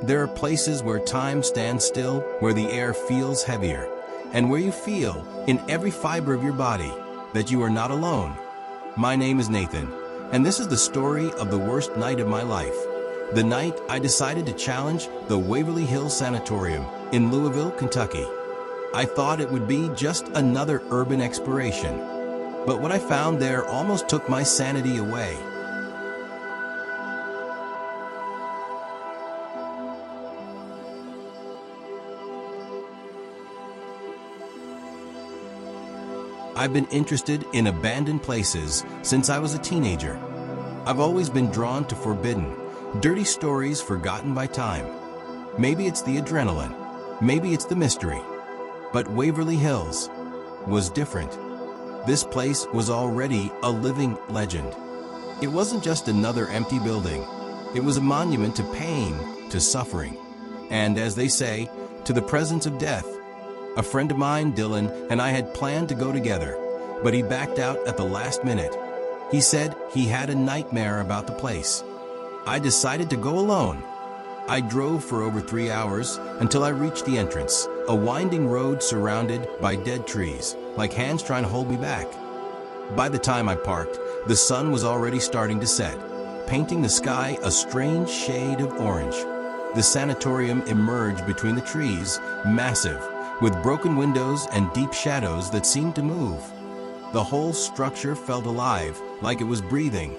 There are places where time stands still, where the air feels heavier, and where you feel, in every fiber of your body, that you are not alone. My name is Nathan, and this is the story of the worst night of my life. The night I decided to challenge the Waverly Hills Sanatorium in Louisville, Kentucky. I thought it would be just another urban exploration, but what I found there almost took my sanity away. I've been interested in abandoned places since I was a teenager. I've always been drawn to forbidden, dirty stories forgotten by time. Maybe it's the adrenaline, maybe it's the mystery. But Waverly Hills was different. This place was already a living legend. It wasn't just another empty building. It was a monument to pain, to suffering, and, as they say, to the presence of death. A friend of mine, Dylan, and I had planned to go together, but he backed out at the last minute. He said he had a nightmare about the place. I decided to go alone. I drove for over 3 hours until I reached the entrance, a winding road surrounded by dead trees, like hands trying to hold me back. By the time I parked, the sun was already starting to set, painting the sky a strange shade of orange. The sanatorium emerged between the trees, massive, with broken windows and deep shadows that seemed to move. The whole structure felt alive, like it was breathing.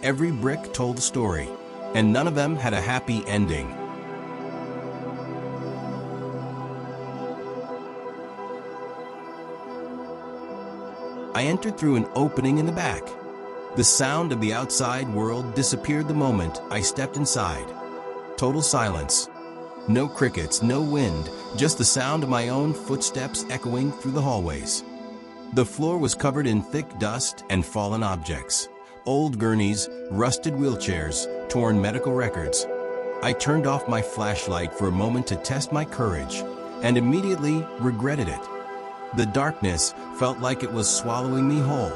Every brick told a story, and none of them had a happy ending. I entered through an opening in the back. The sound of the outside world disappeared the moment I stepped inside. Total silence. No crickets, no wind, just the sound of my own footsteps echoing through the hallways. The floor was covered in thick dust and fallen objects. Old gurneys, rusted wheelchairs, torn medical records. I turned off my flashlight for a moment to test my courage, and immediately regretted it. The darkness felt like it was swallowing me whole.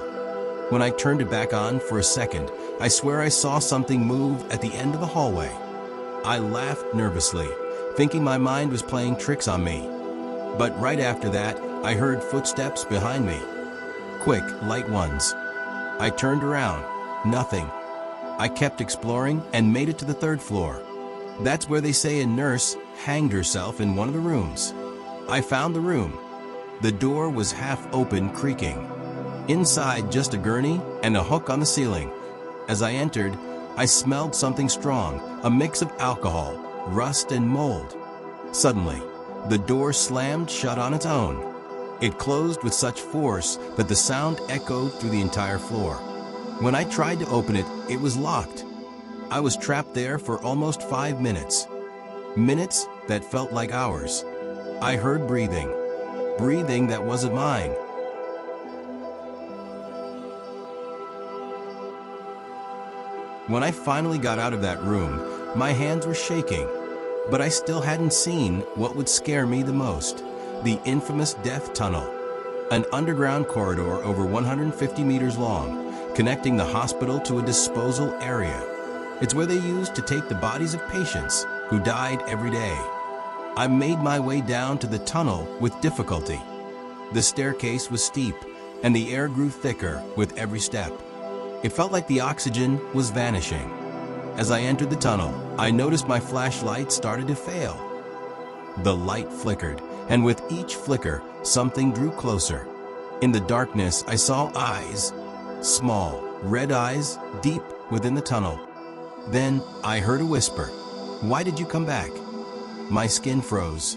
When I turned it back on for a second, I swear I saw something move at the end of the hallway. I laughed nervously, thinking my mind was playing tricks on me. But right after that, I heard footsteps behind me. Quick, light ones. I turned around. Nothing. I kept exploring and made it to the 3rd floor. That's where they say a nurse hanged herself in one of the rooms. I found the room. The door was half open, creaking. Inside, just a gurney and a hook on the ceiling. As I entered, I smelled something strong, a mix of alcohol, rust and mold. Suddenly, the door slammed shut on its own. It closed with such force that the sound echoed through the entire floor. When I tried to open it, it was locked. I was trapped there for almost 5 minutes. Minutes that felt like hours. I heard breathing. Breathing that wasn't mine. When I finally got out of that room, my hands were shaking, but I still hadn't seen what would scare me the most, the infamous death tunnel, an underground corridor over 150 meters long, connecting the hospital to a disposal area. It's where they used to take the bodies of patients who died every day. I made my way down to the tunnel with difficulty. The staircase was steep, and the air grew thicker with every step. It felt like the oxygen was vanishing. As I entered the tunnel, I noticed my flashlight started to fail. The light flickered, and with each flicker, something drew closer. In the darkness, I saw eyes, small, red eyes, deep within the tunnel. Then I heard a whisper. "Why did you come back?" My skin froze.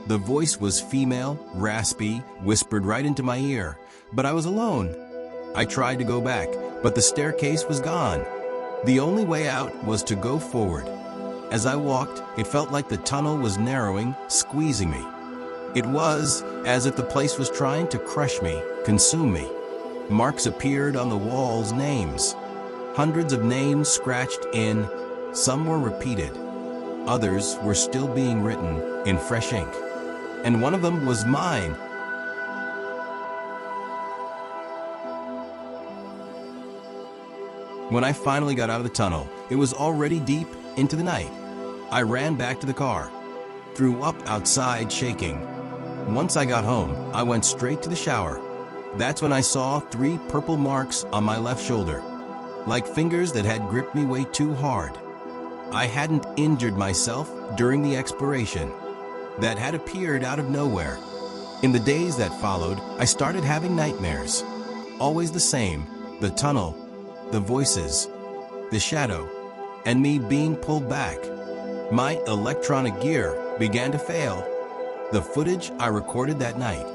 The voice was female, raspy, whispered right into my ear, but I was alone. I tried to go back, but the staircase was gone. The only way out was to go forward. As I walked, it felt like the tunnel was narrowing, squeezing me. It was as if the place was trying to crush me, consume me. Marks appeared on the walls, names. Hundreds of names scratched in. Some were repeated. Others were still being written in fresh ink. And one of them was mine. When I finally got out of the tunnel, it was already deep into the night. I ran back to the car, threw up outside shaking. Once I got home, I went straight to the shower. That's when I saw 3 purple marks on my left shoulder, like fingers that had gripped me way too hard. I hadn't injured myself during the exploration. That had appeared out of nowhere. In the days that followed, I started having nightmares. Always the same: the tunnel, the voices, the shadow, and me being pulled back. My electronic gear began to fail. The footage I recorded that night,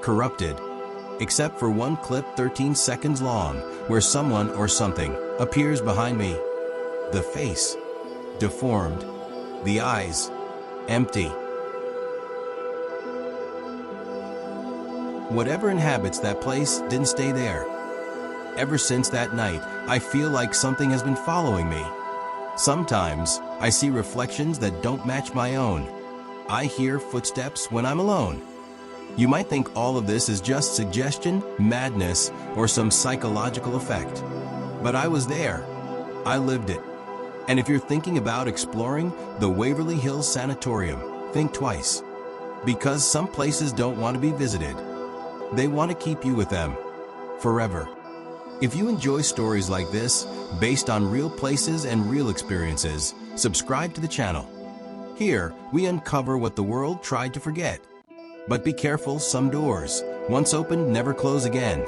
corrupted, except for one clip 13 seconds long, where someone or something appears behind me. The face, deformed, the eyes, empty. Whatever inhabits that place didn't stay there. Ever since that night, I feel like something has been following me. Sometimes, I see reflections that don't match my own. I hear footsteps when I'm alone. You might think all of this is just suggestion, madness, or some psychological effect. But I was there. I lived it. And if you're thinking about exploring the Waverly Hills Sanatorium, think twice. Because some places don't want to be visited. They want to keep you with them, forever. If you enjoy stories like this, based on real places and real experiences, subscribe to the channel. Here, we uncover what the world tried to forget. But be careful, some doors, once opened, never close again.